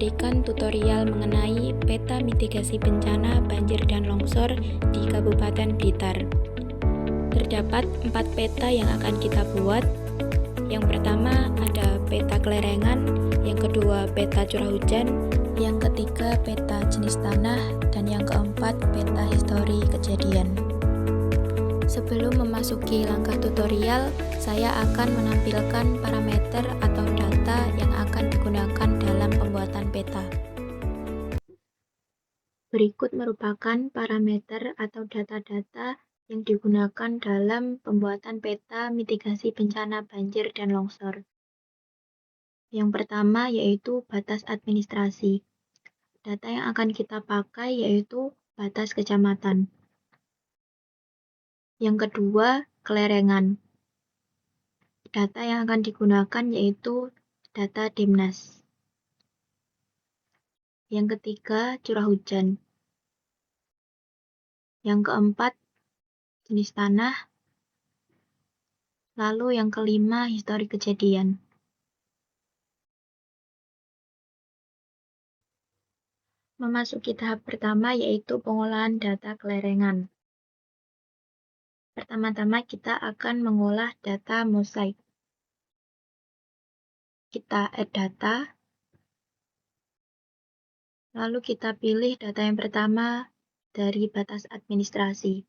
memberikan tutorial mengenai peta mitigasi bencana banjir dan longsor di Kabupaten Blitar. Terdapat 4 peta yang akan kita buat. Yang pertama ada peta kelerengan, yang kedua peta curah hujan, yang ketiga peta jenis tanah, dan yang keempat peta histori kejadian. Sebelum memasuki langkah tutorial, saya akan menampilkan parameter atau data yang akan digunakan dalam pembuatan peta. Berikut merupakan parameter atau data-data yang digunakan dalam pembuatan peta mitigasi bencana banjir dan longsor. Yang pertama yaitu batas administrasi. Data yang akan kita pakai yaitu batas kecamatan. Yang kedua, kelerengan. Data yang akan digunakan yaitu data Demnas. Yang ketiga, curah hujan. Yang keempat, jenis tanah. Lalu yang kelima, histori kejadian. Memasuki tahap pertama yaitu pengolahan data kelerengan. Pertama-tama kita akan mengolah data mosaik. Kita add data, lalu kita pilih data yang pertama dari batas administrasi.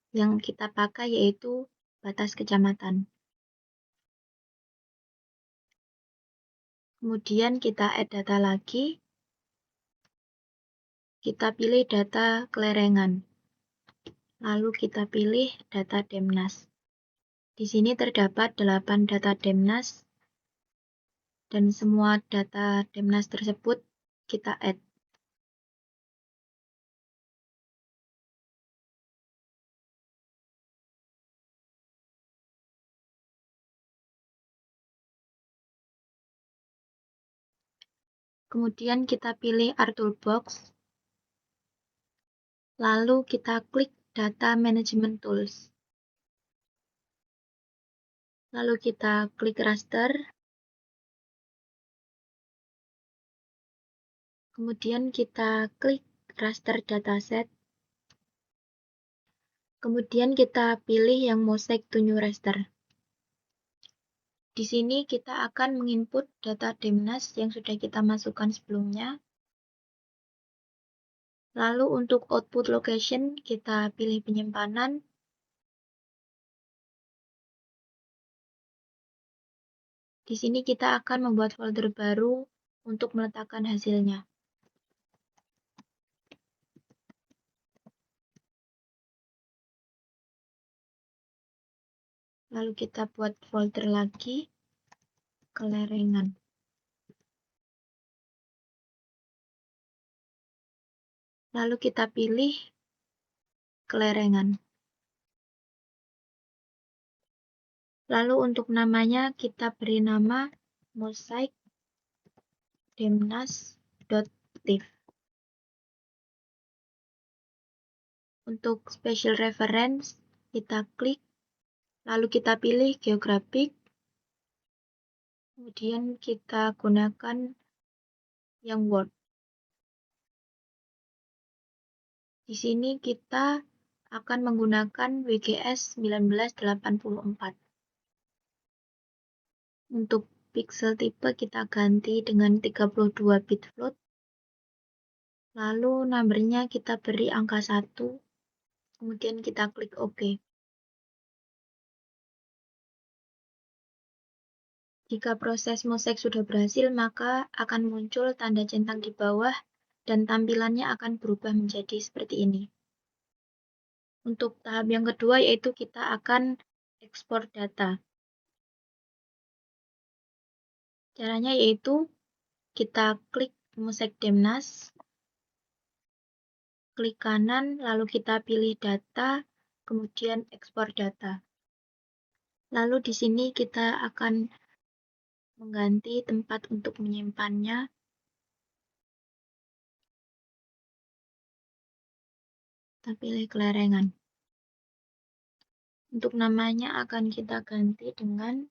Yang kita pakai yaitu batas kecamatan. Kemudian kita add data lagi, kita pilih data kelerengan. Lalu kita pilih data Demnas. Di sini terdapat 8 data Demnas, dan semua data Demnas tersebut kita add. Kemudian kita pilih R-Toolbox, lalu kita klik Data Management Tools. Lalu kita klik raster, kemudian kita klik raster dataset, kemudian kita pilih yang mosaic to new raster. Di sini kita akan menginput data Demnas yang sudah kita masukkan sebelumnya. Lalu untuk output location kita pilih penyimpanan. Di sini kita akan membuat folder baru untuk meletakkan hasilnya. Lalu kita buat folder lagi, kelerengan. Lalu kita pilih kelerengan. Lalu untuk namanya kita beri nama mosaic demnas.tif. Untuk special reference kita klik, lalu kita pilih geographic, kemudian kita gunakan yang Word. Di sini kita akan menggunakan WGS 1984. Untuk pixel tipe kita ganti dengan 32 bit float. Lalu numbernya kita beri angka 1. Kemudian kita klik OK. Jika proses mosaic sudah berhasil, maka akan muncul tanda centang di bawah dan tampilannya akan berubah menjadi seperti ini. Untuk tahap yang kedua yaitu kita akan ekspor data. Caranya yaitu kita klik mosaic Demnas, klik kanan, lalu kita pilih data, kemudian ekspor data. Lalu di sini kita akan mengganti tempat untuk menyimpannya. Kita pilih kelerengan. Untuk namanya akan kita ganti dengan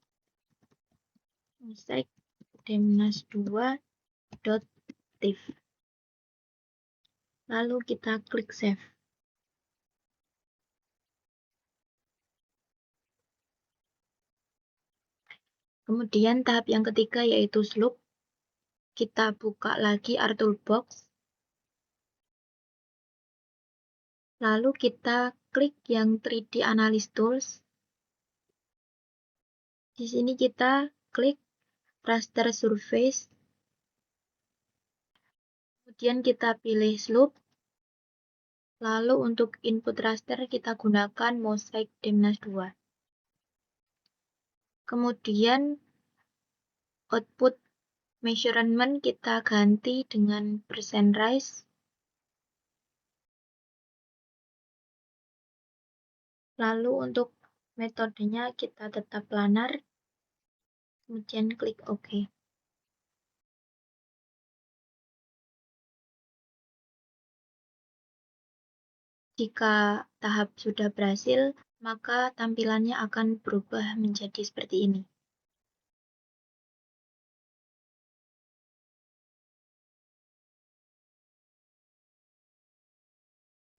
mosaic demnas2.tif. aktif. Lalu kita klik save. Kemudian tahap yang ketiga yaitu slope. Kita buka lagi ArtToolbox. Lalu kita klik yang 3D Analysis Tools. Di sini kita klik Raster Surface. Kemudian kita pilih slope. Lalu untuk input raster kita gunakan Mosaic Demnas 2. Kemudian output measurement kita ganti dengan percent rise. Lalu untuk metodenya kita tetap planar. Kemudian klik OK. Jika tahap sudah berhasil, maka tampilannya akan berubah menjadi seperti ini.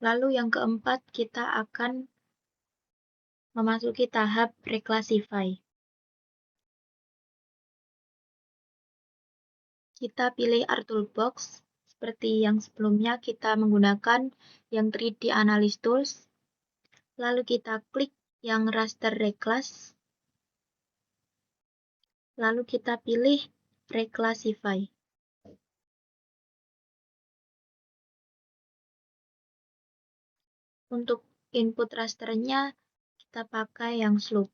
Lalu yang keempat, kita akan memasuki tahap reclassify. Kita pilih ArtToolbox. Seperti yang sebelumnya, kita menggunakan yang 3D Analysis Tools. Lalu kita klik yang Raster Reclass. Lalu kita pilih Reclassify. Untuk input rasternya, kita pakai yang slope.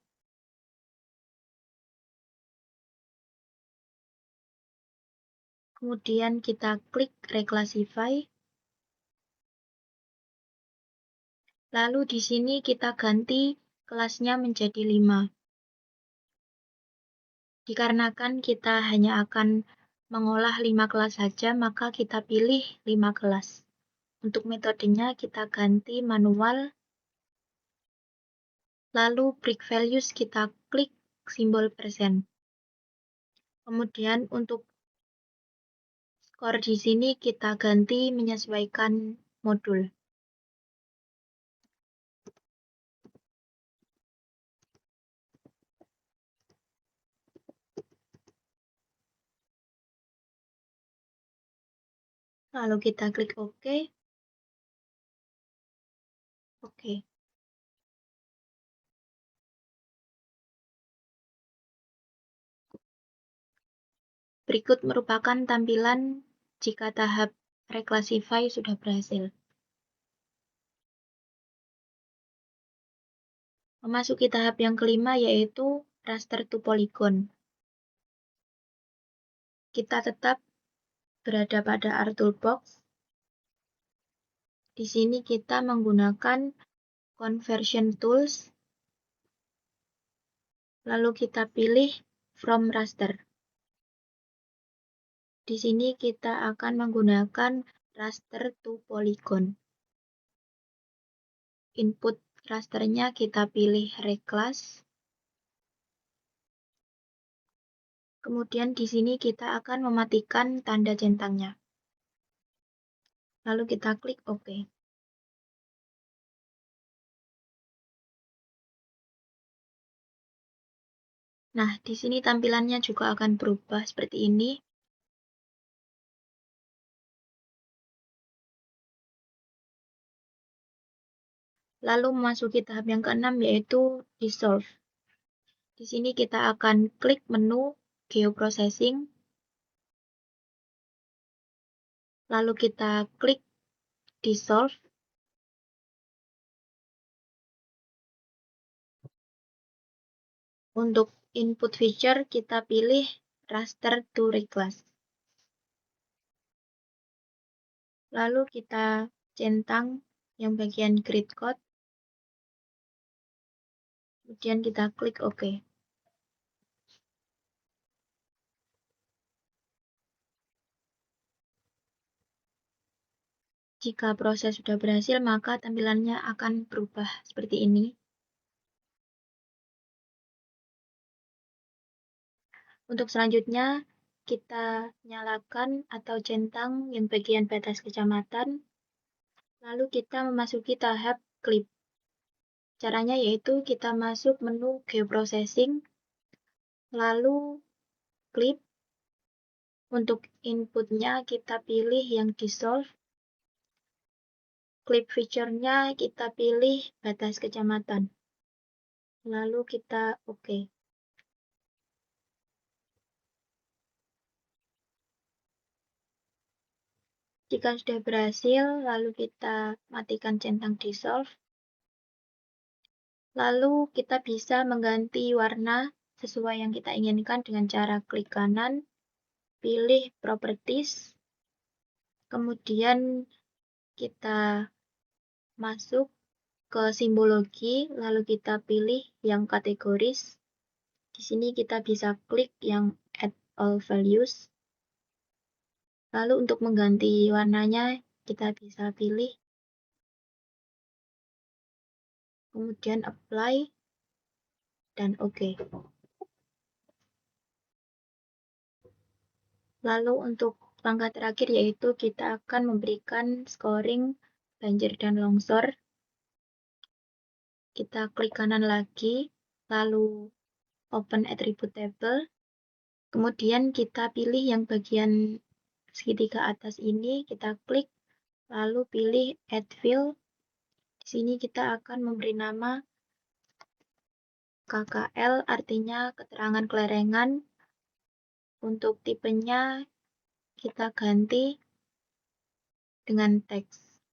Kemudian kita klik Reclassify. Lalu di sini kita ganti kelasnya menjadi 5. Dikarenakan kita hanya akan mengolah 5 kelas saja, maka kita pilih 5 kelas. Untuk metodenya kita ganti manual. Lalu break values kita klik simbol persen. Kemudian untuk skor di sini kita ganti menyesuaikan modul. Lalu kita klik OK. Oke. Berikut merupakan tampilan jika tahap reclassify sudah berhasil. Memasuki tahap yang kelima yaitu raster to polygon. Kita tetap berada pada ArtToolbox. Di sini kita menggunakan conversion tools. Lalu kita pilih from raster. Di sini kita akan menggunakan raster to polygon. Input rasternya kita pilih reclass. Kemudian di sini kita akan mematikan tanda centangnya. Lalu kita klik OK. Nah, di sini tampilannya juga akan berubah seperti ini. Lalu memasuki tahap yang keenam yaitu Dissolve. Di sini kita akan klik menu Geoprocessing. Lalu kita klik Dissolve. Untuk input feature kita pilih Raster to Reclass. Lalu kita centang yang bagian grid code. Kemudian kita klik OK. Jika proses sudah berhasil, maka tampilannya akan berubah seperti ini. Untuk selanjutnya, kita nyalakan atau centang yang bagian batas kecamatan, lalu kita memasuki tahap klip. Caranya yaitu kita masuk menu geoprocessing, lalu klip. Untuk inputnya kita pilih yang dissolve. Klip feature-nya kita pilih batas kecamatan. Lalu kita OK. Jika sudah berhasil, lalu kita matikan centang dissolve. Lalu kita bisa mengganti warna sesuai yang kita inginkan dengan cara klik kanan, pilih properties, kemudian kita masuk ke simbologi, lalu kita pilih yang kategoris. Di sini kita bisa klik yang add all values. Lalu untuk mengganti warnanya, kita bisa pilih, kemudian apply, dan OK. Lalu untuk langkah terakhir yaitu kita akan memberikan scoring banjir dan longsor. Kita klik kanan lagi, lalu open attribute table. Kemudian kita pilih yang bagian segitiga atas ini, kita klik, lalu pilih add field. Di sini kita akan memberi nama KKL, artinya keterangan kelerengan. Untuk tipenya kita ganti dengan teks.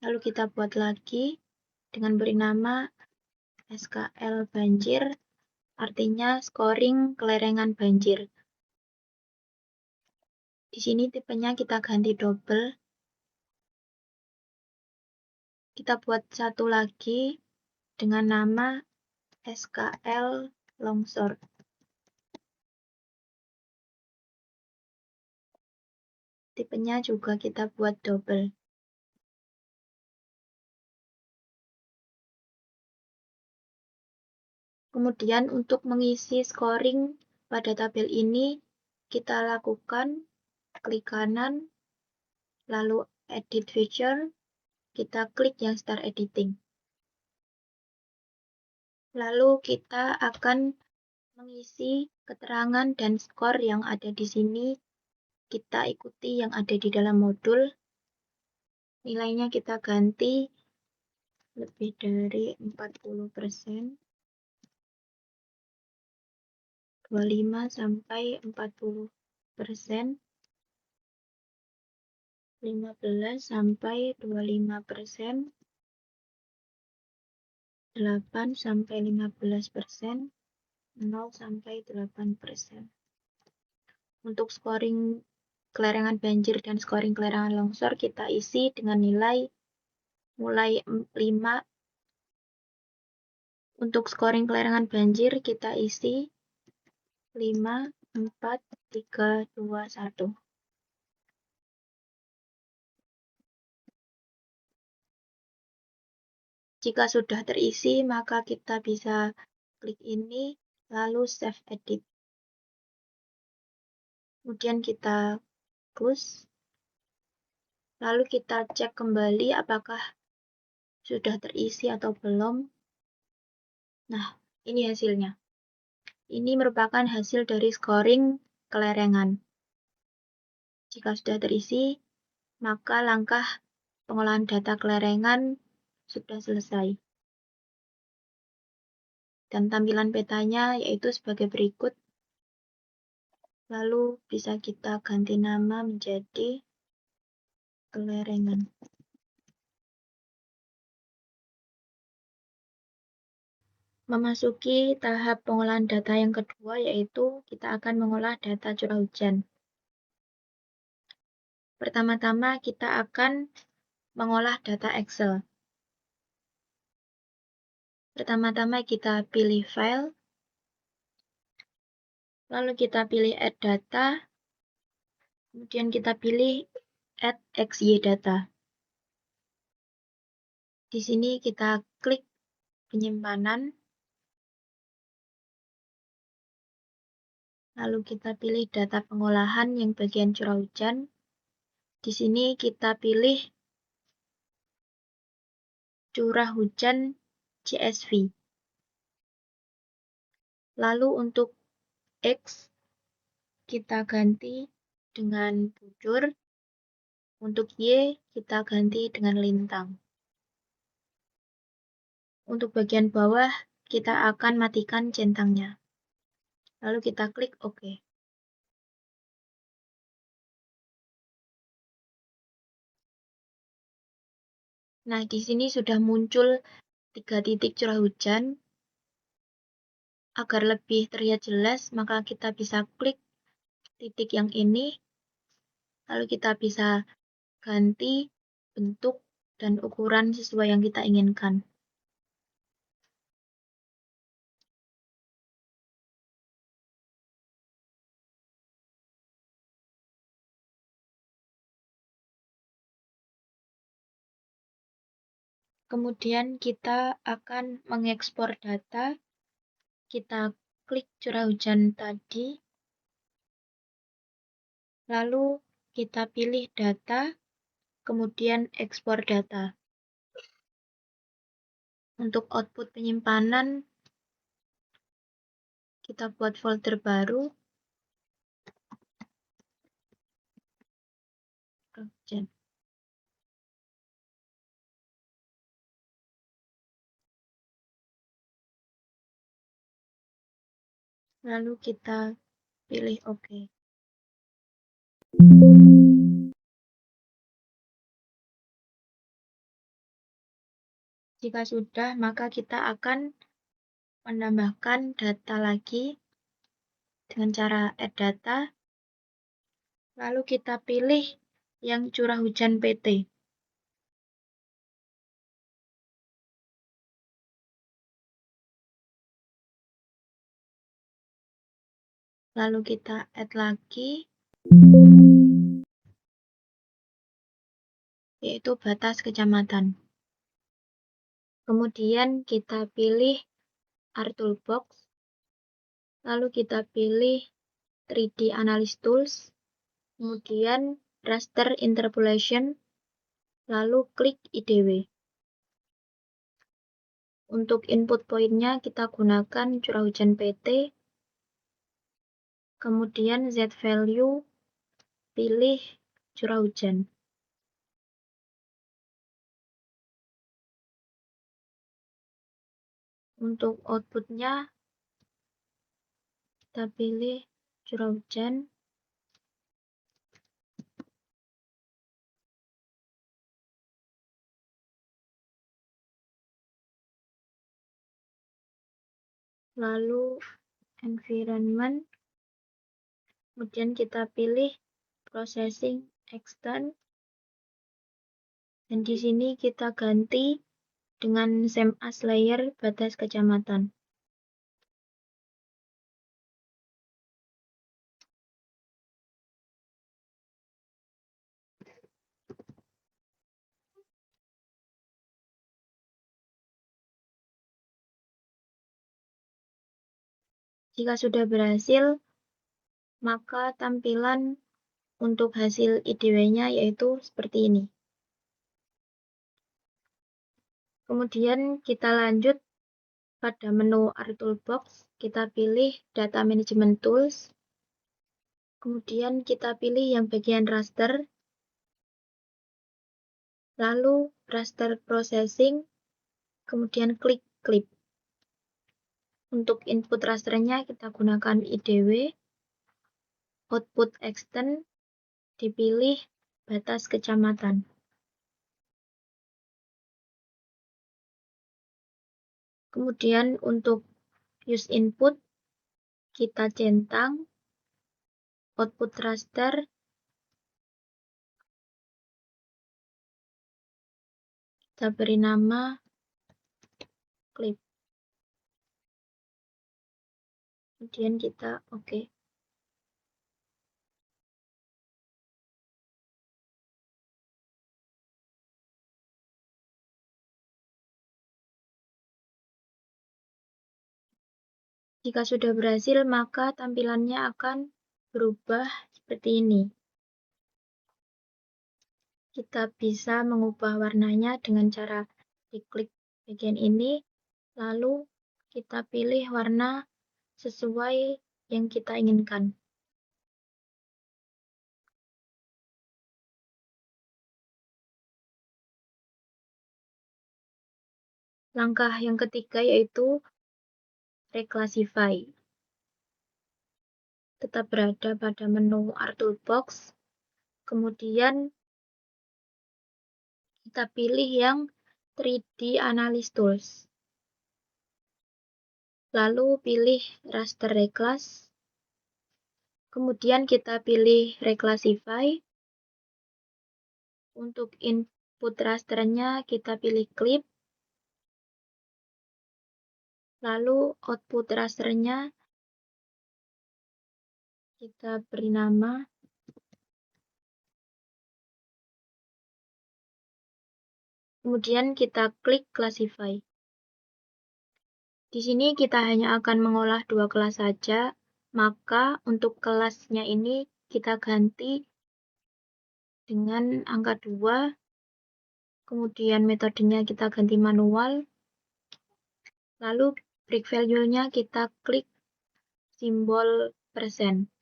Lalu kita buat lagi dengan beri nama SKL banjir, artinya scoring kelerengan banjir. Di sini tipenya kita ganti double. Kita buat satu lagi dengan nama SKL longsor. Tipenya juga kita buat double. Kemudian untuk mengisi scoring pada tabel ini, kita lakukan klik kanan, lalu edit feature, kita klik yang start editing. Lalu kita akan mengisi keterangan dan skor yang ada di sini. Kita ikuti yang ada di dalam modul. Nilainya kita ganti lebih dari 40%. 25 sampai 40%. 15 sampai 25%. 8 sampai 15%. 0 sampai 8%. Untuk scoring kelerengan banjir dan scoring kelerengan longsor kita isi dengan nilai mulai 5. Untuk scoring kelerengan banjir kita isi 5, 4, 3, 2, 1. Jika sudah terisi, maka kita bisa klik ini, lalu save edit. Kemudian kita close. Lalu kita cek kembali apakah sudah terisi atau belum. Nah, ini hasilnya. Ini merupakan hasil dari scoring kelerengan. Jika sudah terisi, maka langkah pengolahan data kelerengan sudah selesai. Dan tampilan petanya yaitu sebagai berikut. Lalu bisa kita ganti nama menjadi kelerengan. Memasuki tahap pengolahan data yang kedua, yaitu kita akan mengolah data curah hujan. Pertama-tama kita akan mengolah data Excel. Pertama-tama kita pilih file, lalu kita pilih add data, kemudian kita pilih add XY data. Di sini kita klik penyimpanan. Lalu kita pilih data pengolahan yang bagian curah hujan. Di sini kita pilih curah hujan CSV. Lalu untuk X kita ganti dengan bujur. Untuk Y kita ganti dengan lintang. Untuk bagian bawah kita akan matikan centangnya. Lalu kita klik OK. Nah, di sini sudah muncul 3 titik curah hujan. Agar lebih terlihat jelas, maka kita bisa klik titik yang ini. Lalu kita bisa ganti bentuk dan ukuran sesuai yang kita inginkan. Kemudian kita akan mengekspor data. Kita klik curah hujan tadi. Lalu kita pilih data, kemudian ekspor data. Untuk output penyimpanan, kita buat folder baru. Lalu kita pilih OK. Jika sudah, maka kita akan menambahkan data lagi dengan cara add data. Lalu kita pilih yang curah hujan PT. Lalu kita add lagi, yaitu batas kecamatan. Kemudian kita pilih R-Toolbox. Lalu kita pilih 3D Analysis Tools. Kemudian Raster Interpolation. Lalu klik IDW. Untuk input pointnya kita gunakan curah hujan PT. Kemudian Z value, pilih curah hujan. Untuk outputnya, kita pilih curah hujan. Lalu environment. Kemudian kita pilih processing extend. Dan di sini kita ganti dengan same as layer batas kecamatan. Jika sudah berhasil, maka tampilan untuk hasil IDW-nya yaitu seperti ini. Kemudian kita lanjut pada menu R-Toolbox, kita pilih Data Management Tools. Kemudian kita pilih yang bagian raster. Lalu raster processing, kemudian klik clip. Untuk input rasternya kita gunakan IDW. Output extend, dipilih batas kecamatan. Kemudian untuk use input, kita centang output raster, kita beri nama clip. Kemudian kita OK. Jika sudah berhasil, maka tampilannya akan berubah seperti ini. Kita bisa mengubah warnanya dengan cara diklik bagian ini, lalu kita pilih warna sesuai yang kita inginkan. Langkah yang ketiga yaitu reclassify. Tetap berada pada menu Art Toolbox, kemudian kita pilih yang 3D Analysis Tools. Lalu pilih Raster Reclass, kemudian kita pilih Reclassify. Untuk input rasternya kita pilih Clip, lalu output rasternya kita beri nama, kemudian kita klik Classify. Di sini kita hanya akan mengolah 2 kelas saja, maka untuk kelasnya ini kita ganti dengan angka 2, kemudian metodenya kita ganti manual, lalu break value-nya kita klik simbol persen.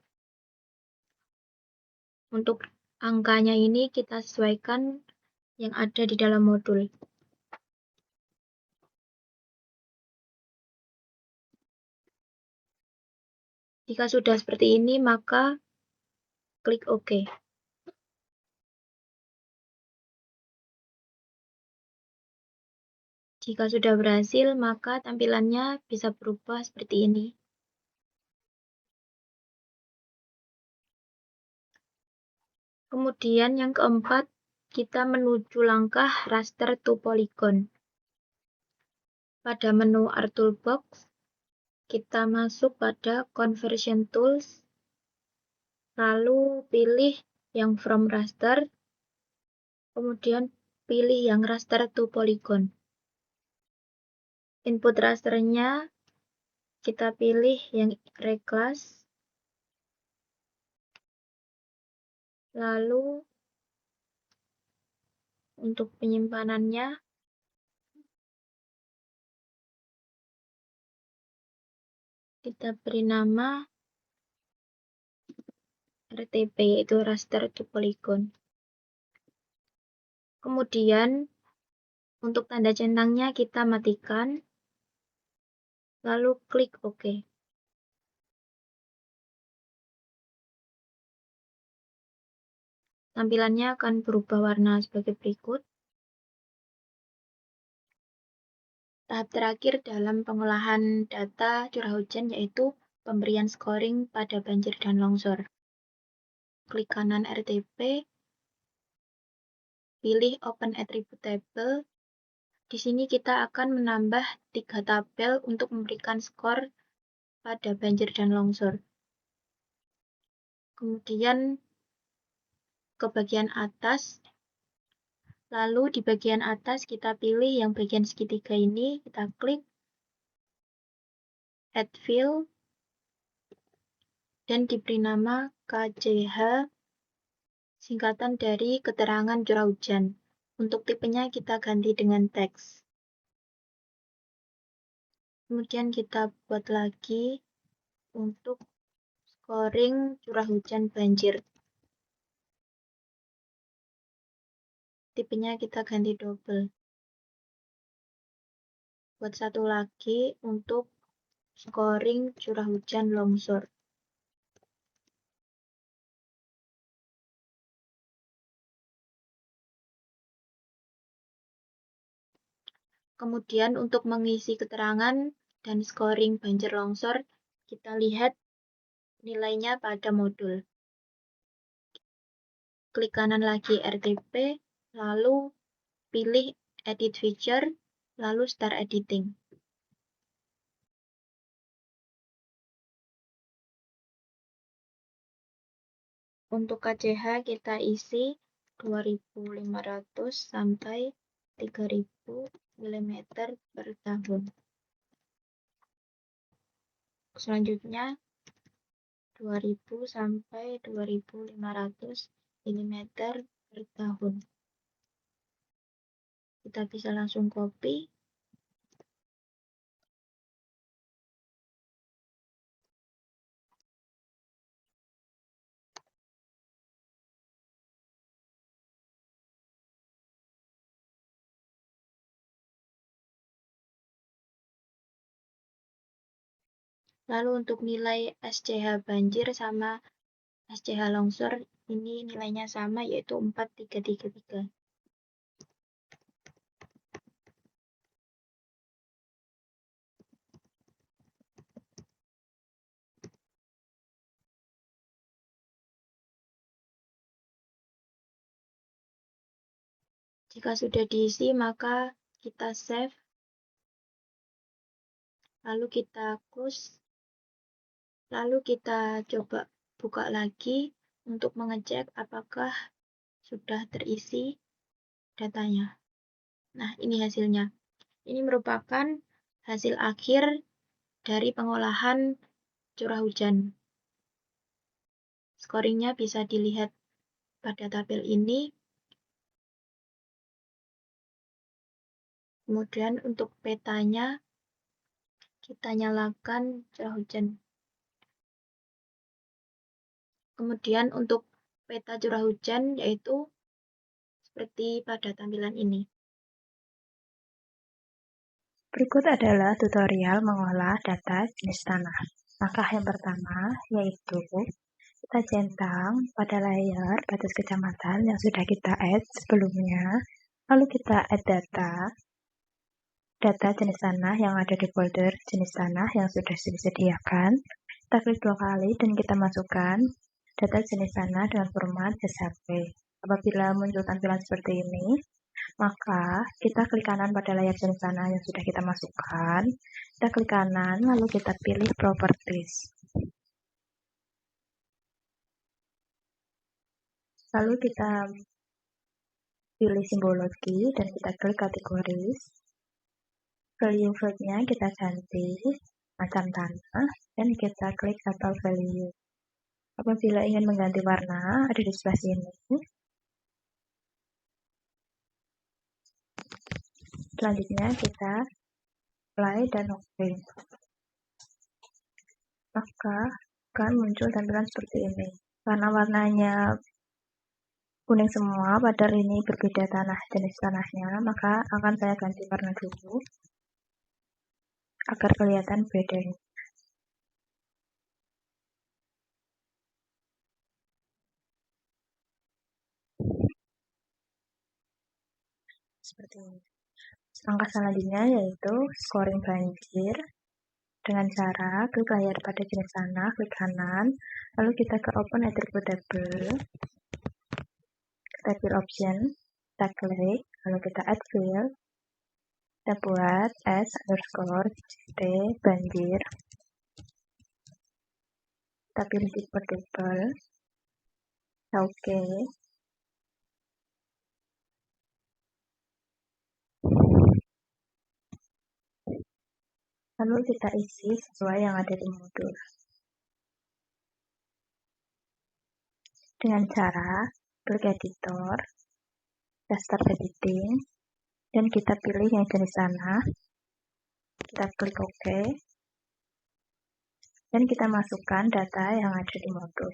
Untuk angkanya ini kita sesuaikan yang ada di dalam modul. Jika sudah seperti ini, maka klik OK. Jika sudah berhasil, maka tampilannya bisa berubah seperti ini. Kemudian yang keempat, kita menuju langkah Raster to Polygon. Pada menu Art Toolbox, kita masuk pada Conversion Tools, lalu pilih yang From Raster, kemudian pilih yang Raster to Polygon. Input rasternya kita pilih yang Reclass, lalu untuk penyimpanannya kita beri nama RTP, yaitu Raster to Polygon. Kemudian untuk tanda centangnya kita matikan, lalu klik OK. Tampilannya akan berubah warna sebagai berikut. Tahap terakhir dalam pengolahan data curah hujan yaitu pemberian scoring pada banjir dan longsor. Klik kanan RTP, pilih Open Attribute Table. Di sini kita akan menambah 3 tabel untuk memberikan skor pada banjir dan longsor. Kemudian ke bagian atas, lalu di bagian atas kita pilih yang bagian segitiga ini, kita klik Add Field, dan diberi nama KCH, singkatan dari keterangan curah hujan. Untuk tipenya kita ganti dengan teks. Kemudian kita buat lagi untuk scoring curah hujan banjir. Tipenya kita ganti double. Buat satu lagi untuk scoring curah hujan longsor. Kemudian untuk mengisi keterangan dan scoring banjir longsor, kita lihat nilainya pada modul. Klik kanan lagi RTP, lalu pilih Edit Feature, lalu Start Editing. Untuk KCH kita isi 2500 sampai 3000 mm per tahun. selanjutnya 2000 sampai 2500 mm per tahun. Kita bisa langsung copy. Lalu untuk nilai SCH banjir sama SCH longsor, ini nilainya sama, yaitu 4333. Jika sudah diisi, maka kita save, lalu kita close, lalu kita coba buka lagi untuk mengecek apakah sudah terisi datanya. Nah, ini hasilnya. Ini merupakan hasil akhir dari pengolahan curah hujan. Scoringnya bisa dilihat pada tabel ini. Kemudian untuk petanya, kita nyalakan curah hujan. Kemudian untuk peta curah hujan yaitu seperti pada tampilan ini. Berikut adalah tutorial mengolah data jenis tanah. Langkah yang pertama yaitu kita centang pada layar batas kecamatan yang sudah kita add sebelumnya. Lalu kita add data jenis tanah yang ada di folder jenis tanah yang sudah disediakan. Kita klik 2 kali dan kita masukkan data jenis tanah dengan format SHP. Apabila muncul tampilan seperti ini, maka kita klik kanan pada layar jenis tanah yang sudah kita masukkan. Kita klik kanan, lalu kita pilih Properties. Lalu kita pilih simbologi dan kita klik Kategoris. Value field-nya kita ganti macam tanah dan kita klik Apply Value. Apabila ingin mengganti warna, ada di sebelah sini. Selanjutnya kita apply dan OK. Maka akan muncul tampilan seperti ini. Karena warnanya kuning semua, padahal ini berbeda jenis tanahnya, maka akan saya ganti warna dulu agar kelihatan bedanya. Seperti ini. Langkah selanjutnya yaitu scoring banjir dengan cara klik layar pada jenis tanah, klik kanan, lalu kita ke Open Attribute Table, kita pilih Option, kita klik, lalu kita Add Field, kita buat S_JT banjir, kita pilih tipe double, kita OK. Lalu kita isi sesuai yang ada di modul. Dengan cara klik editor, kita start editing, dan kita pilih yang jenis tanah, kita klik OK, dan kita masukkan data yang ada di modul.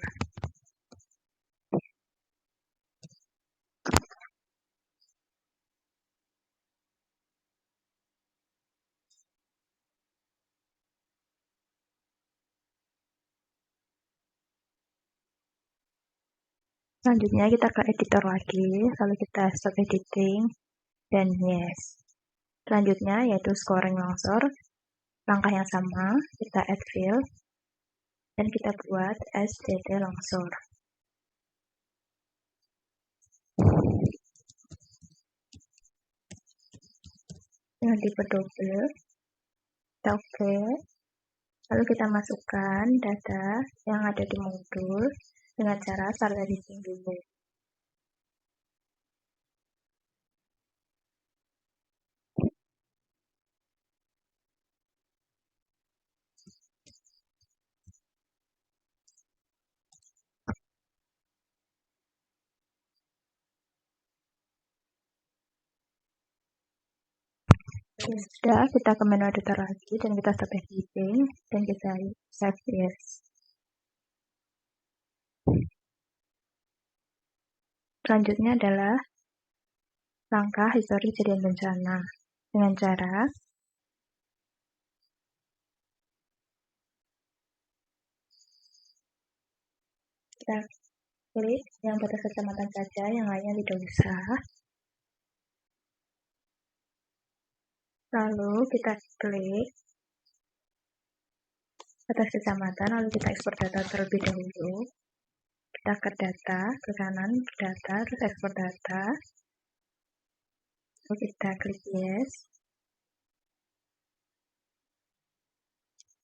Selanjutnya kita ke editor lagi, lalu kita stop editing, dan yes. Selanjutnya yaitu scoring longsor. Langkah yang sama, kita add field, dan kita buat SJT longsor. Dengan tipe double, kita OK. Lalu kita masukkan data yang ada di modul dengan cara start editing dulu. Sudah, kita ke menu editor lagi dan kita stop editing dan kita save yes. Selanjutnya adalah langkah histori kejadian bencana dengan cara kita klik yang batas kecamatan saja, yang lainnya tidak usah. Lalu kita klik batas kecamatan, lalu kita ekspor data terlebih dahulu. Kita ke data, ke kanan, ke data, terus ekspor data. Lalu kita klik yes.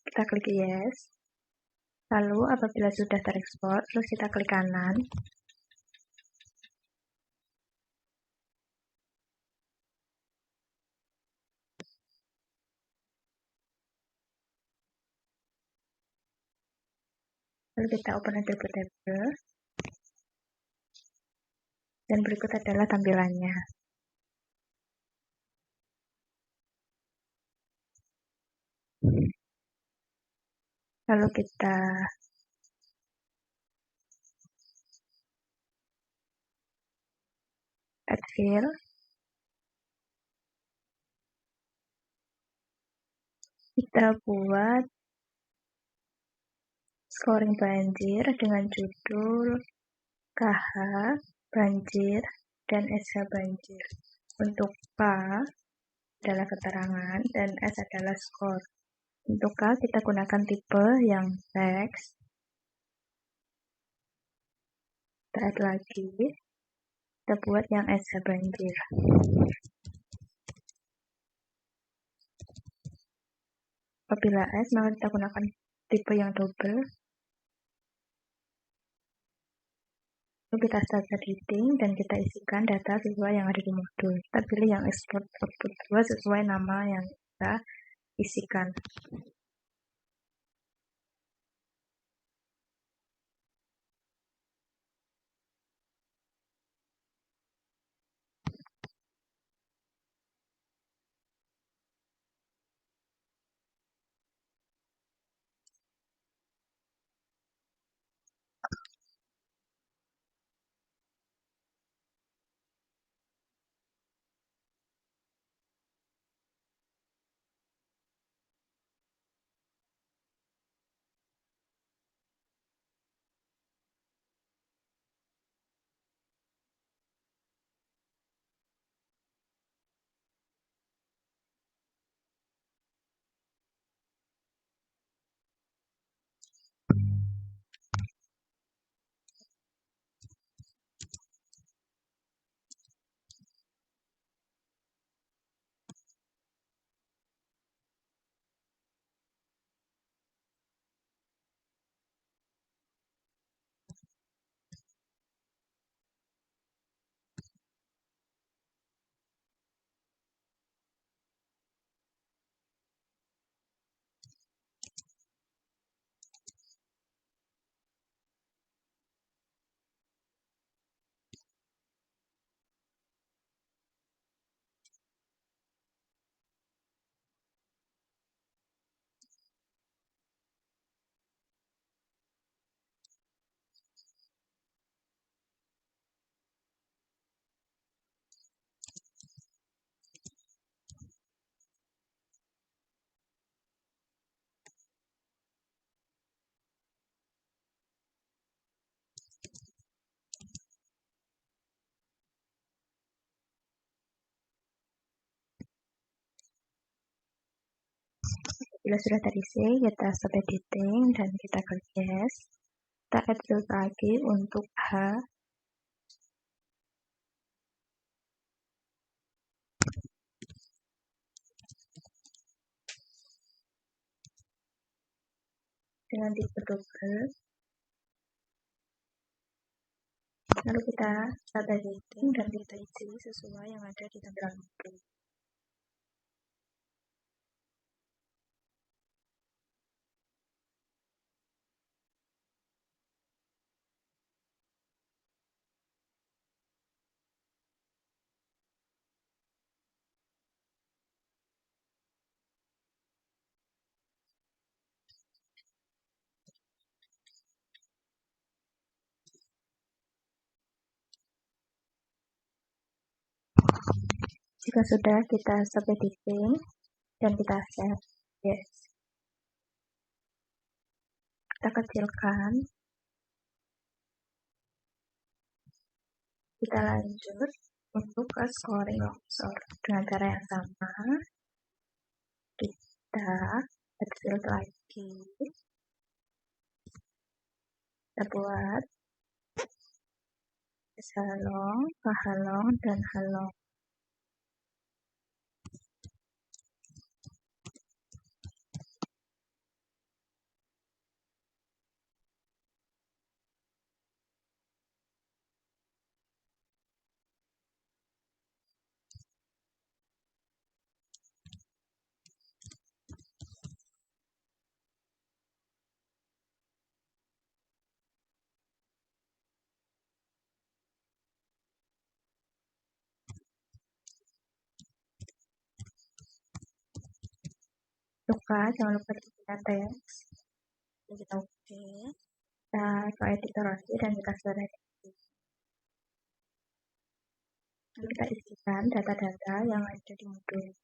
Kita klik yes. Lalu apabila sudah terekspor, terus kita klik kanan. Lalu kita open attribute table. Dan berikut adalah tampilannya. Lalu kita add fill. Kita buat scoring banjir dengan judul KH banjir dan SH banjir. Untuk K adalah keterangan dan S adalah skor. Untuk K kita gunakan tipe yang teks. Kita add lagi. Kita buat yang SH banjir. Apabila S, maka kita gunakan tipe yang double. Lalu kita start editing dan kita isikan data sesuai yang ada di modul. Kita pilih yang export output 2 sesuai nama yang kita isikan. Bila sudah terisi, kita stop editing dan kita klik yes. Kita add field lagi untuk H. Dengan tipe double. Lalu kita start editing dan kita isi sesuai yang ada di tampilan modul. Jika sudah, kita stop editing dan kita save. Yes. Kita kecilkan. Kita lanjut untuk ke scoring longsor. Dengan cara yang sama, kita build lagi. Kita buat halong, halong, dan halong. Jangan lupa kita teks. Kita oke. Kita ke editor lagi dan kita selesai. Lalu kita isikan data-data yang ada di modul.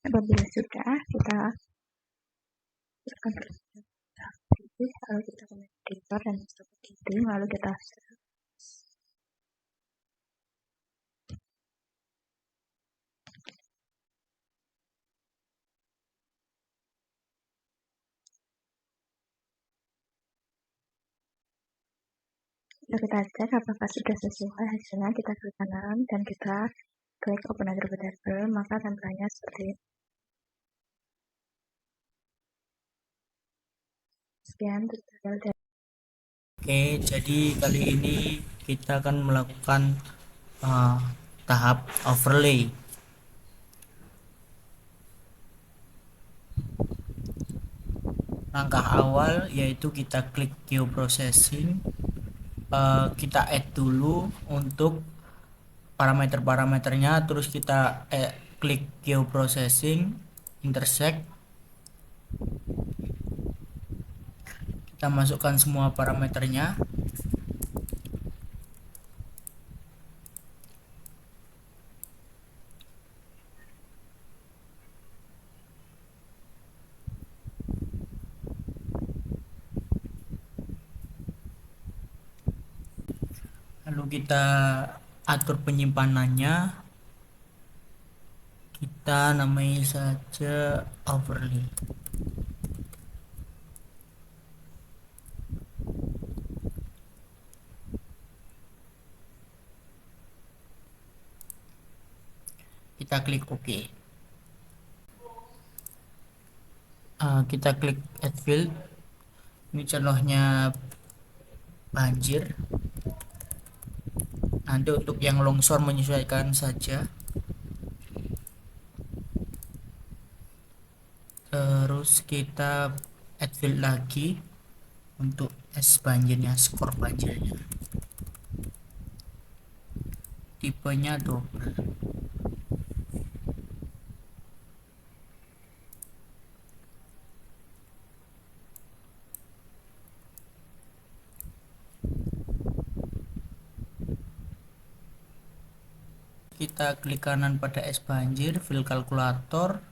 Apabila sudah, kita akan lalu kita ke editor dan seperti itu, lalu kita save. Lalu kita cek apakah sudah sesuai hasilnya, kita klik kanan dan kita klik open attribute table, maka tampilannya seperti ini. Sekian tutorial dari Oke, jadi kali ini kita akan melakukan tahap overlay. Langkah awal yaitu kita klik geoprocessing, kita add dulu untuk parameter-parameternya, terus kita klik geoprocessing, intersect, kita masukkan semua parameternya. Lalu kita atur penyimpanannya, kita namai saja overlay. Kita klik OK. Kita klik add field. Ini contohnya banjir. Nanti untuk yang longsor menyesuaikan saja. Terus kita add field lagi untuk banjirnya, skor banjirnya. Tipenya double. Kita klik kanan pada banjir, fill kalkulator.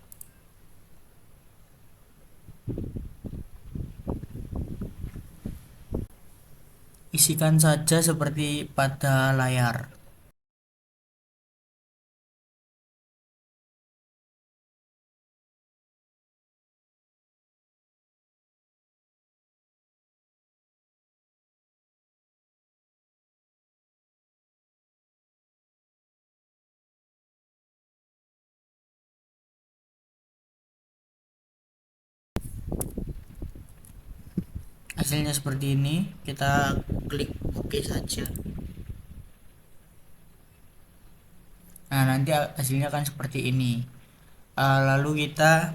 Isikan saja seperti pada layar. Hasilnya seperti ini, kita klik OK saja. Nah, nanti hasilnya akan seperti ini. Lalu kita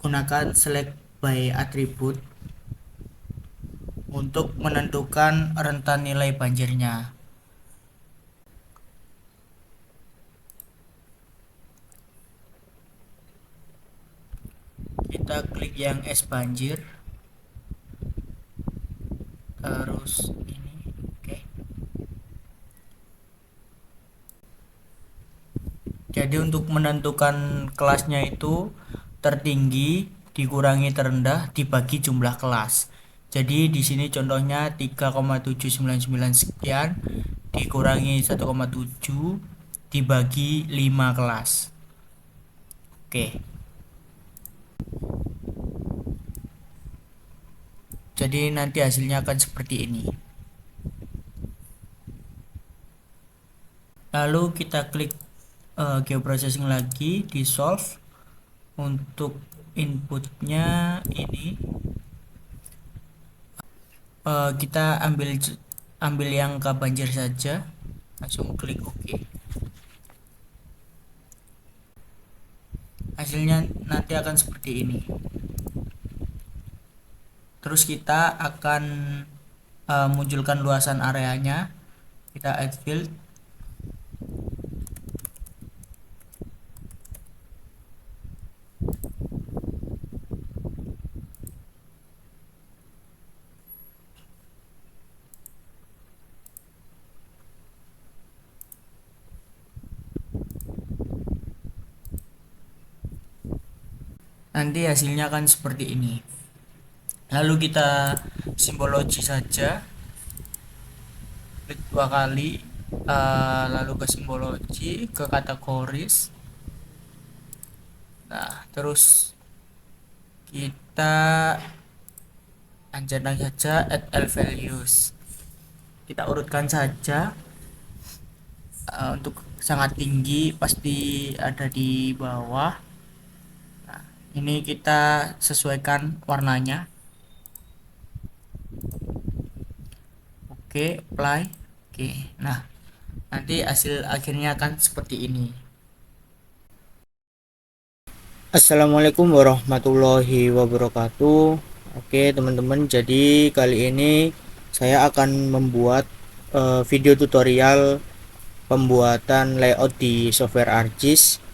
gunakan select by attribute untuk menentukan rentan nilai banjirnya. Kita klik yang banjir, terus ini, oke. Jadi untuk menentukan kelasnya itu tertinggi dikurangi terendah dibagi jumlah kelas. Jadi di sini contohnya 3,799 sekian dikurangi 1,7 dibagi 5 kelas. Oke. Jadi nanti hasilnya akan seperti ini. Lalu kita klik geoprocessing lagi, di solve. Untuk inputnya ini kita ambil yang ke banjir saja, langsung klik OK. Hasilnya nanti akan seperti ini. Terus kita akan munculkan luasan areanya. Kita add field. Nanti hasilnya akan seperti ini. Lalu kita simbologi saja, klik 2 kali, lalu ke simbologi, ke kategoris. Nah, terus kita lanjutkan saja add all values. Kita urutkan saja untuk sangat tinggi pasti ada di bawah. Nah, ini kita sesuaikan warnanya. Oke, apply. Oke, nah nanti hasil akhirnya akan seperti ini. Assalamualaikum warahmatullahi wabarakatuh. Oke teman-teman, jadi kali ini saya akan membuat video tutorial pembuatan layout di software ArcGIS.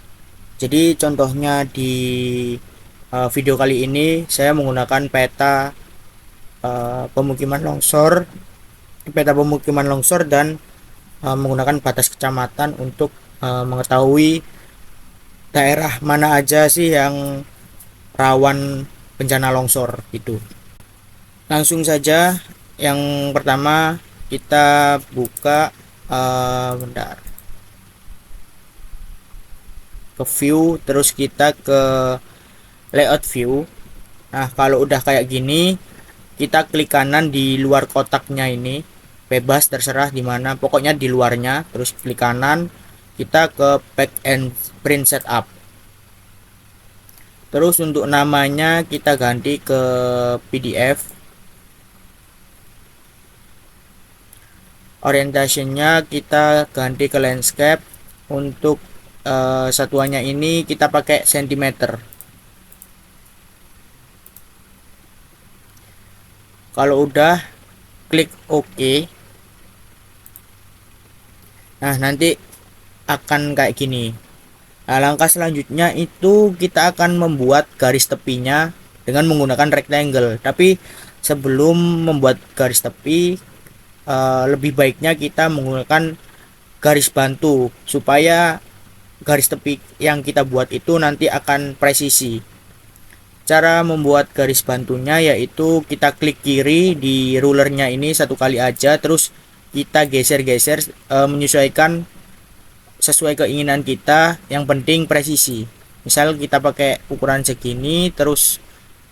Jadi contohnya di video kali ini saya menggunakan pemukiman longsor peta pemukiman longsor dan menggunakan batas kecamatan untuk mengetahui daerah mana aja sih yang rawan bencana longsor gitu. Langsung saja, yang pertama kita buka bentar, ke view, terus kita ke layout view. Nah kalau udah kayak gini, kita klik kanan di luar kotaknya ini, bebas terserah di mana, pokoknya di luarnya, terus klik kanan, kita ke pack and print setup. Terus untuk namanya kita ganti ke PDF. Orientationnya kita ganti ke landscape. Untuk satuannya ini kita pakai cm. Kalau udah, klik OK. Nah nanti akan kayak gini. Nah, langkah selanjutnya itu kita akan membuat garis tepinya dengan menggunakan rectangle. Tapi sebelum membuat garis tepi, lebih baiknya kita menggunakan garis bantu supaya garis tepi yang kita buat itu nanti akan presisi. Cara membuat garis bantunya yaitu kita klik kiri di rulernya ini satu kali aja, terus kita geser-geser menyesuaikan sesuai keinginan kita, yang penting presisi. Misal kita pakai ukuran segini, terus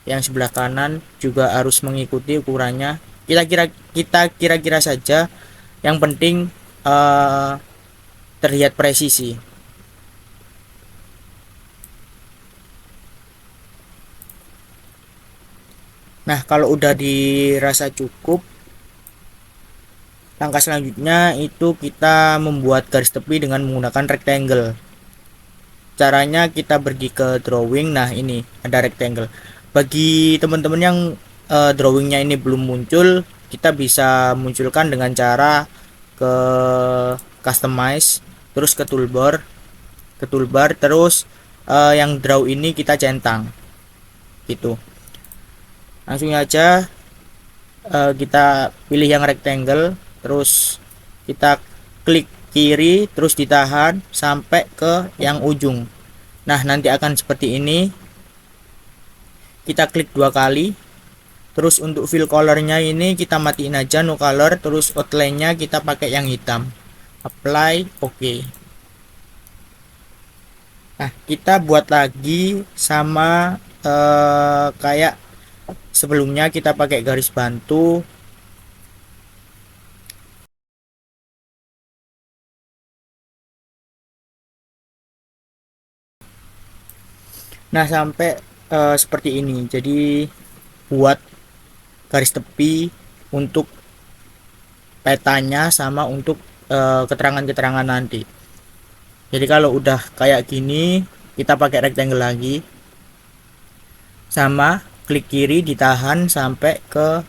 yang sebelah kanan juga harus mengikuti ukurannya. Kita kira-kira saja, yang penting terlihat presisi. Nah kalau udah dirasa cukup, langkah selanjutnya itu kita membuat garis tepi dengan menggunakan rectangle. Caranya kita pergi ke drawing. Nah ini ada rectangle. Bagi teman-teman yang drawingnya ini belum muncul, kita bisa munculkan dengan cara ke customize, terus ke toolbar, terus yang draw ini kita centang gitu. Langsung aja kita pilih yang rectangle, terus kita klik kiri, terus ditahan sampai ke yang ujung. Nah nanti akan seperti ini. Kita klik dua kali, terus untuk fill colornya ini kita matiin aja no color, terus outline-nya kita pakai yang hitam, apply, OK. Nah kita buat lagi sama kayak sebelumnya, kita pakai garis bantu. Nah sampai seperti ini. Jadi buat garis tepi untuk petanya sama untuk keterangan-keterangan nanti. Jadi kalau udah kayak gini, kita pakai rectangle lagi, sama klik kiri ditahan sampai ke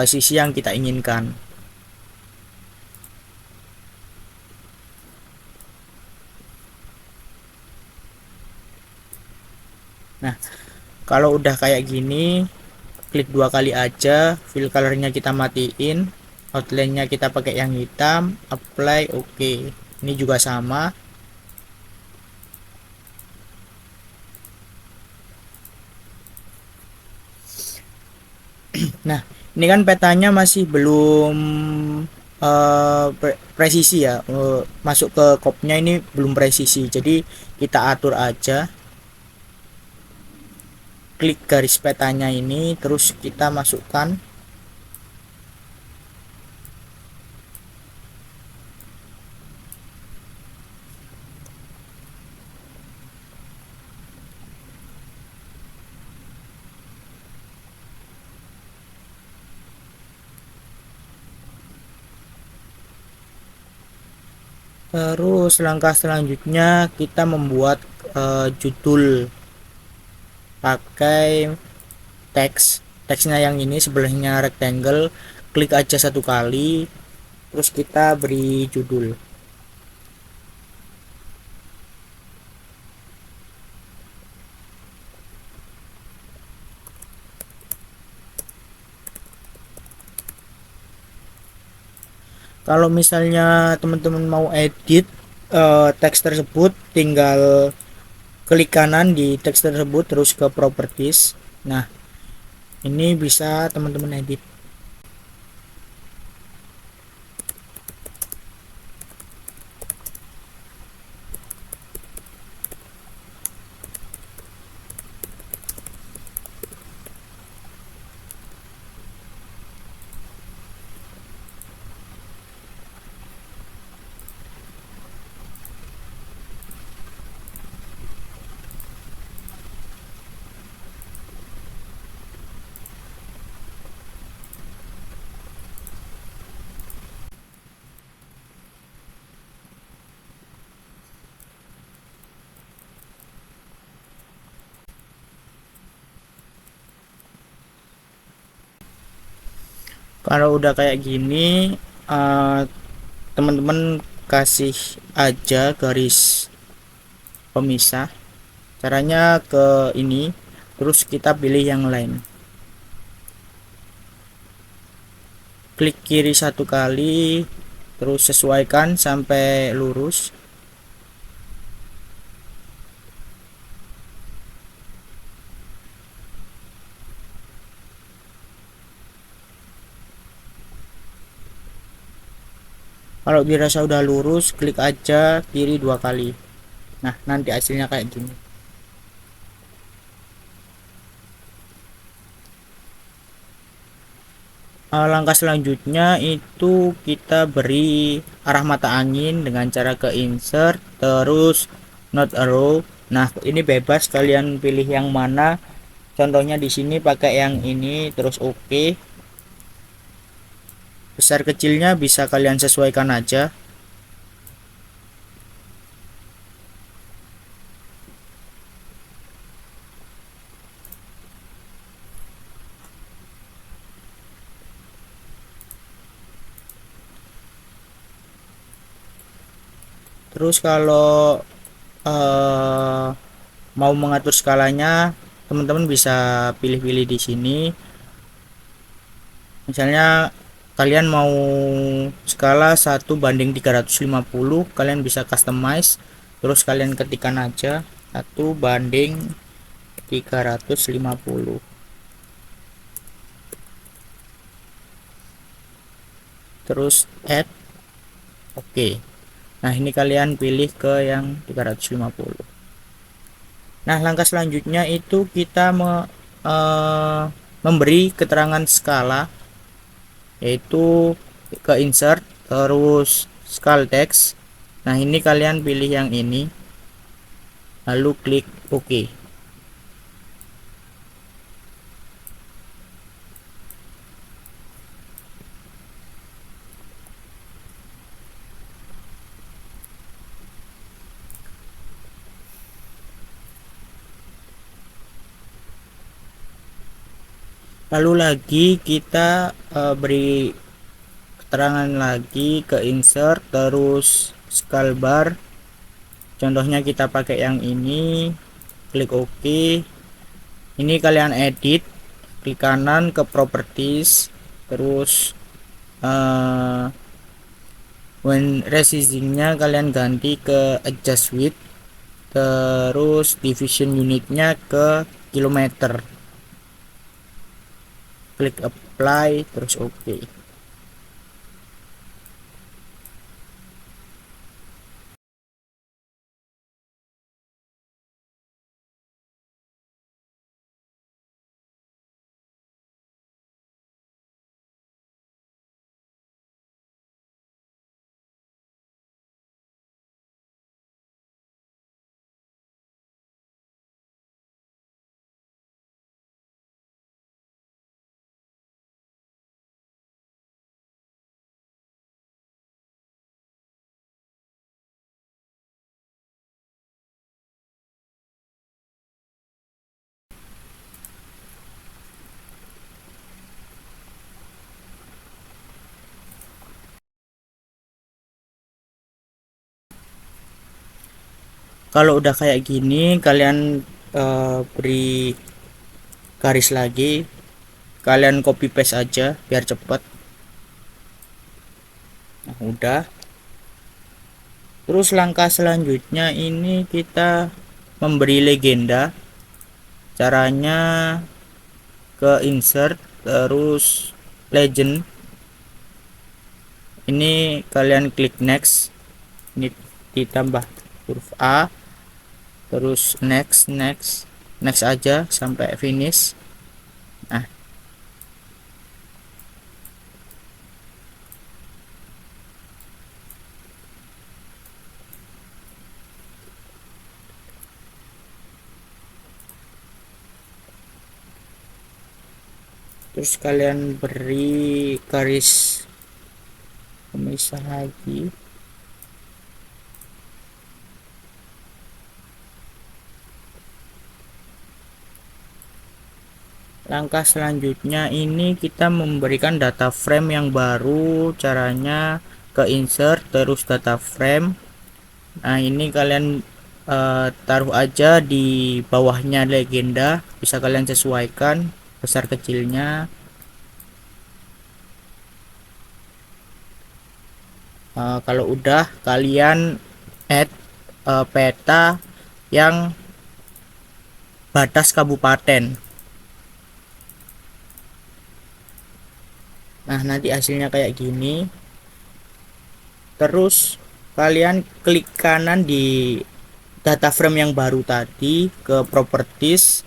sisi yang kita inginkan. Nah kalau udah kayak gini, klik dua kali aja, fill colornya kita matiin, outline-nya kita pakai yang hitam, apply, OK. Ini juga sama. Nah ini kan petanya masih belum presisi ya, masuk ke kopnya ini belum presisi, jadi kita atur aja. Klik garis petanya ini, terus kita masukkan Terus langkah selanjutnya kita membuat judul pakai teksnya yang ini sebelahnya rectangle, klik aja satu kali, terus kita beri judul. Kalau misalnya teman-teman mau edit teks tersebut, tinggal klik kanan di teks tersebut terus ke properties. Nah, ini bisa teman-teman edit. Kalau udah kayak gini, eh, teman-teman kasih aja garis pemisah. Caranya ke ini, terus kita pilih yang lain. Klik kiri satu kali, terus sesuaikan sampai lurus. Kalau dirasa udah lurus, klik aja kiri dua kali. Nah, nanti hasilnya kayak gini. Langkah selanjutnya itu kita beri arah mata angin dengan cara ke insert terus not arrow. Nah, ini bebas kalian pilih yang mana. Contohnya di sini pakai yang ini terus oke. Besar kecilnya bisa kalian sesuaikan aja. Terus kalau mau mengatur skalanya, teman-teman bisa pilih-pilih di sini. Misalnya kalian mau skala 1:350, kalian bisa customize, terus kalian ketikkan aja 1:350, terus add oke. Nah, ini kalian pilih ke yang 350. Nah, langkah selanjutnya itu kita memberi keterangan skala, yaitu ke insert terus scale text. Nah, ini kalian pilih yang ini lalu klik OK. Lalu lagi kita beri keterangan lagi ke insert terus scale bar. Contohnya kita pakai yang ini, klik OK. Ini kalian edit, klik kanan ke properties terus when resizingnya kalian ganti ke adjust width, terus division unitnya ke kilometer, klik apply terus OK. Kalau udah kayak gini kalian beri garis lagi, kalian copy paste aja biar cepet. Nah, udah. Terus langkah selanjutnya ini kita memberi legenda. Caranya ke insert, terus legend, ini kalian klik next, ini ditambah huruf A, terus next next next aja sampai finish. Nah, terus kalian beri garis pemisah lagi. Langkah selanjutnya ini kita memberikan data frame yang baru. Caranya ke insert, terus data frame. Nah, ini kalian taruh aja di bawahnya legenda, bisa kalian sesuaikan besar kecilnya. Kalau udah kalian add peta yang batas kabupaten. Nah, nanti hasilnya kayak gini. Terus kalian klik kanan di data frame yang baru tadi, ke properties,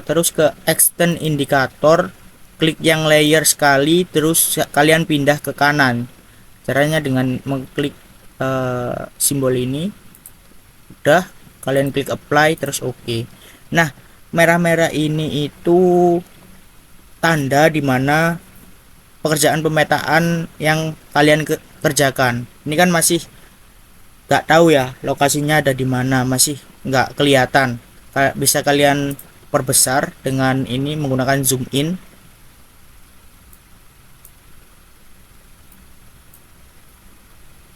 terus ke extend indikator, klik yang layer sekali, terus kalian pindah ke kanan. Caranya dengan mengklik simbol ini. Udah, kalian klik apply, terus oke. Nah, merah-merah ini itu tanda dimana pekerjaan pemetaan yang kalian kerjakan. Ini kan masih nggak tahu ya lokasinya ada di mana, masih nggak kelihatan. Bisa kalian perbesar dengan ini menggunakan zoom in.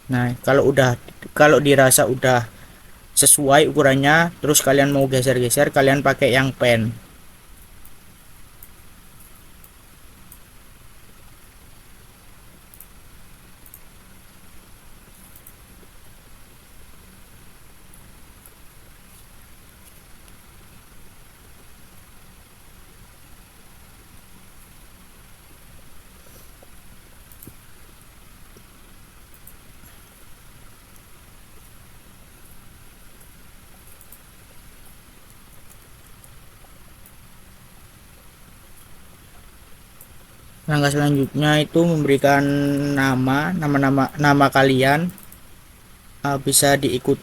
Nah, kalau dirasa udah sesuai ukurannya, terus kalian mau geser-geser, kalian pakai yang pen. Langkah selanjutnya itu memberikan nama kalian, bisa diikut.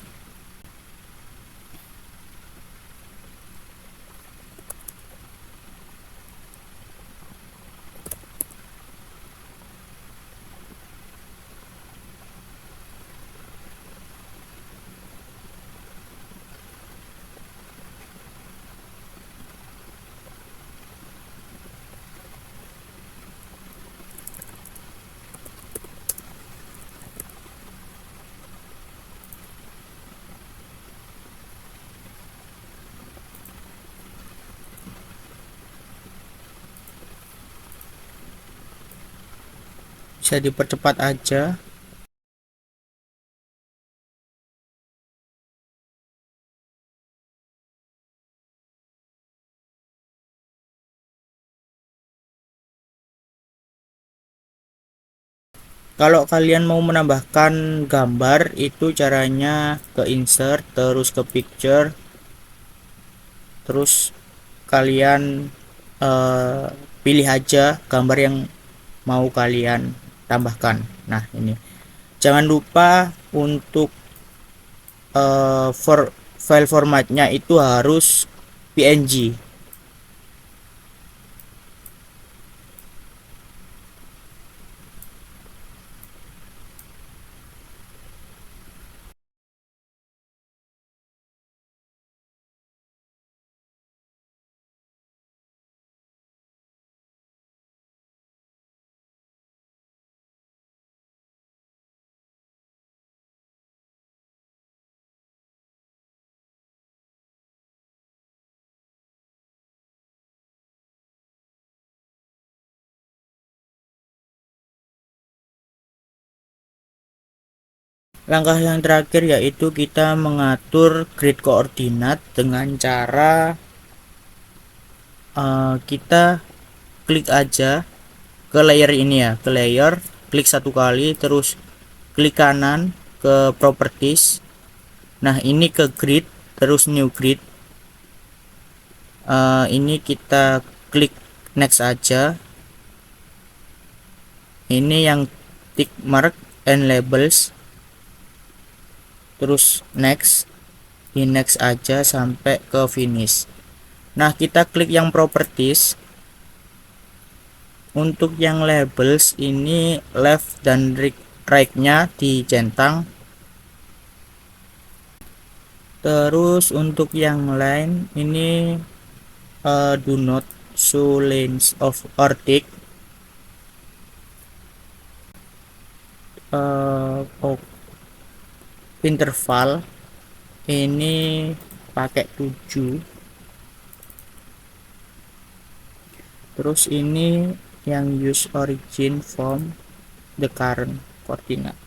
Bisa dipercepat aja. Kalau kalian mau menambahkan gambar, itu caranya ke insert, terus ke picture, terus kalian eh, pilih aja gambar yang mau kalian tambahkan. Nah, ini jangan lupa untuk file formatnya itu harus PNG. Langkah yang terakhir yaitu kita mengatur grid koordinat dengan cara kita klik aja ke layer ini ya, ke layer, klik satu kali, terus klik kanan ke properties. Nah ini ke grid, terus new grid. Ini kita klik next aja. Ini yang tick mark and labels, terus next, di next aja sampai ke finish. Nah kita klik yang properties. Untuk yang labels ini left dan right nya dicentang. Terus untuk yang line ini do not show lines of or tick. Interval ini pakai 7. Terus ini yang use origin from the current coordinate.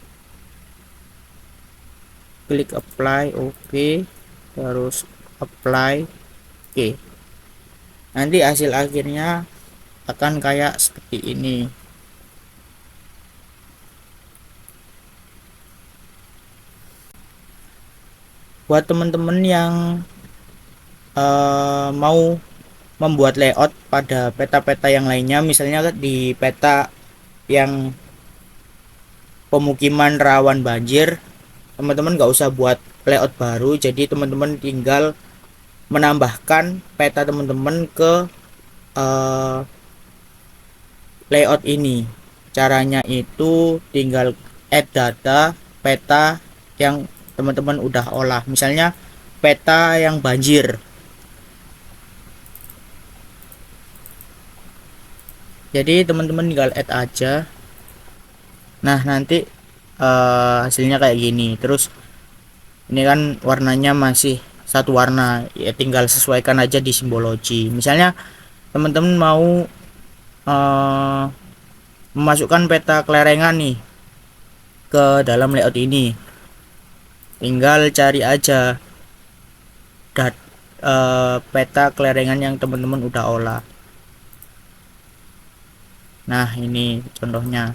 Klik apply, oke, terus apply, oke. Nanti hasil akhirnya akan kayak seperti ini. Buat teman-teman yang mau membuat layout pada peta-peta yang lainnya, misalnya di peta yang pemukiman rawan banjir, teman-teman nggak usah buat layout baru, jadi teman-teman tinggal menambahkan peta teman-teman ke layout ini. Caranya itu tinggal add data peta yang teman-teman udah olah, misalnya peta yang banjir. Jadi teman-teman tinggal add aja. Nah nanti hasilnya kayak gini. Terus ini kan warnanya masih satu warna, ya tinggal sesuaikan aja di simbologi. Misalnya teman-teman mau memasukkan peta kelerengan nih ke dalam layout ini, tinggal cari aja peta kelerengan yang teman-teman udah olah. Nah ini contohnya.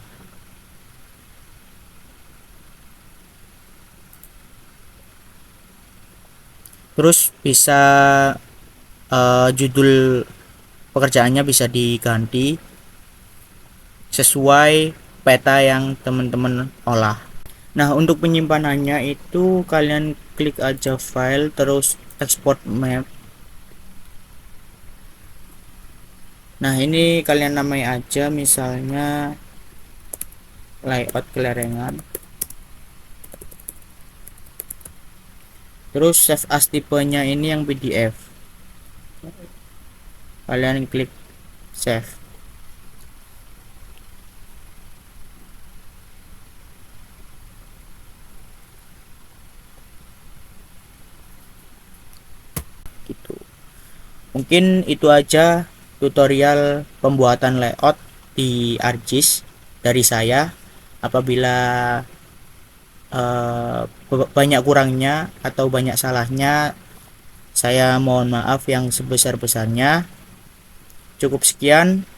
Terus bisa judul pekerjaannya bisa diganti sesuai peta yang teman-teman olah. Nah untuk penyimpanannya itu kalian klik aja file, terus export map. Nah ini kalian namai aja misalnya layout kelerengan, terus save as tipenya ini yang PDF, kalian klik save. Gitu. Mungkin itu aja tutorial pembuatan layout di ArcGIS dari saya. Apabila banyak kurangnya atau banyak salahnya, saya mohon maaf yang sebesar-besarnya. Cukup sekian,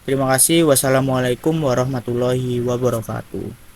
terima kasih. Wassalamualaikum warahmatullahi wabarakatuh.